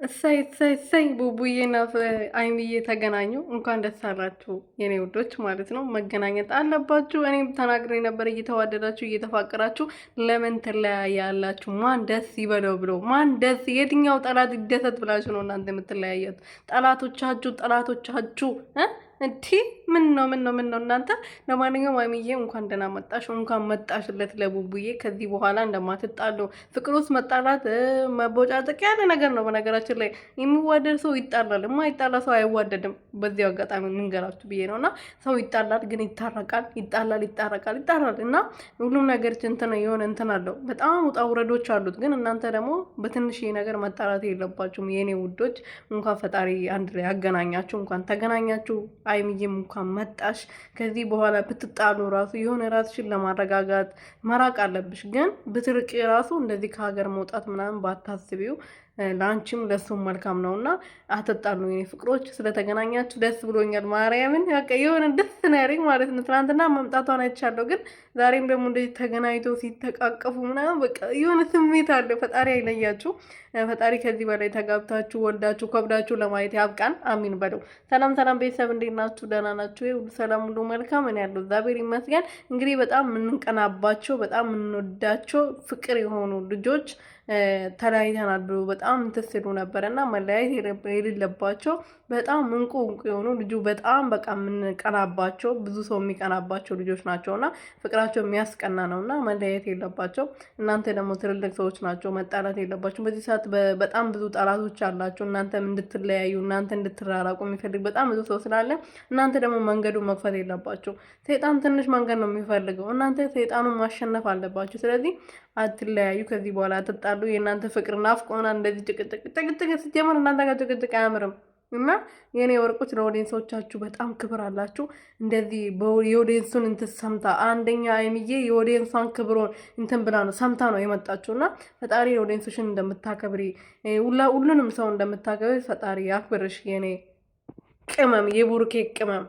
እሰይ ቡቡዬና አይምዬ ተገናኙ። እንኳን ደስ አላችሁ የኔ ውዶች ማለት ነው። መገናኘት አለባችሁ። እኔም ተናግሬ ነበር። እየተዋደዳችሁ እየተፋቀራችሁ ለምን ትለያያላችሁ? ማን ደስ ይበለው ብሎ ማን ደስ የትኛው ጠላት ይደሰት ብላችሁ ነው እናንተ የምትለያያት? ጠላቶቻችሁ እንዲ ምን ነው እናንተ። ለማንኛውም አይምዬ እንኳን ደህና መጣሽ፣ እንኳን መጣሽለት ለቡቡዬ። ከዚህ በኋላ እንደማትጣሉ ፍቅር ውስጥ መጣላት መቦጫጨቅ ያለ ነገር ነው። በነገራችን ላይ የሚዋደድ ሰው ይጣላል፣ የማይጣላ ሰው አይዋደድም። በዚህ አጋጣሚ ልንገራችሁ ብዬ ነው። እና ሰው ይጣላል ግን ይታረቃል፣ ይጣላል እና ሁሉም ነገር የሆነ እንትን አለው። በጣም ውጣ ውረዶች አሉት። ግን እናንተ ደግሞ በትንሽ ነገር መጣላት የለባችሁም የኔ ውዶች። እንኳን ፈጣሪ አንድ ላይ ያገናኛችሁ፣ እንኳን ተገናኛችሁ። አይምዬም እንኳን መጣሽ። ከዚህ በኋላ ብትጣሉ ራሱ የሆነ ራስሽን ለማረጋጋት መራቅ አለብሽ። ግን ብትርቂ ራሱ እንደዚህ ከሀገር መውጣት ምናምን ባታስቢው ለአንቺም ለሱም መልካም ነው። እና አትጣሉ የኔ ፍቅሮች። ስለተገናኛችሁ ደስ ብሎኛል። ማርያምን በቃ የሆነ ደስ ነው ያለኝ ማለት ነው። ትናንትና መምጣቷን አይቻለሁ፣ ግን ዛሬም ደግሞ እንደዚህ ተገናኝተው ሲተቃቀፉ ምናምን በቃ የሆነ ስሜት አለ። ፈጣሪ አይለያችሁ። ፈጣሪ ከዚህ በላይ ተጋብታችሁ ወልዳችሁ ከብዳችሁ ለማየት ያብቃን። አሚን በለው። ሰላም ቤተሰብ፣ እንዴት ናችሁ? ደህና ናችሁ? ሁሉ ሰላም፣ ሁሉ መልካም። እኔ ያለው እግዚአብሔር ይመስገን። እንግዲህ በጣም የምንቀናባቸው በጣም የምንወዳቸው ፍቅር የሆኑ ልጆች ተለያይተናል ብሎ በጣም እንትን ሲሉ ነበረ እና መለያየት የሌለባቸው በጣም እንቁ የሆኑ ልጁ በጣም በቃ የምንቀናባቸው ብዙ ሰው የሚቀናባቸው ልጆች ናቸው እና ፍቅራቸው የሚያስቀና ነው እና መለያየት የለባቸው። እናንተ ደግሞ ትልልቅ ሰዎች ናቸው፣ መጣላት የለባቸው። በዚህ ሰዓት በጣም ብዙ ጠላቶች አላቸው። እናንተም እንድትለያዩ እናንተ እንድትራራቁ የሚፈልግ በጣም ብዙ ሰው ስላለ እናንተ ደግሞ መንገዱ መክፈት የለባቸው። ሰይጣን ትንሽ መንገድ ነው የሚፈልገው። እናንተ ሰይጣኑን ማሸነፍ አለባቸው። ስለዚህ አትለያዩ፣ ከዚህ በኋላ አትጣሉ። የእናንተ ፍቅር ናፍቆና እንደዚህ ጭቅጭቅ ስትጀምር እናንተ ጋር ጭቅጭቅ አያምርም። እና የኔ ወርቆች ለኦዲየንሶቻችሁ በጣም ክብር አላችሁ። እንደዚህ የኦዲየንሱን እንትን ሰምታ አንደኛ አይምዬ የኦዲየንሷን ክብሮን እንትን ብላ ነው ሰምታ ነው የመጣችሁ። እና ፈጣሪ ኦዲየንሶችን እንደምታከብሪ ሁሉንም ሰው እንደምታከብሪ ፈጣሪ ያክብርሽ የኔ ቅመም፣ የቡሩኬ ቅመም።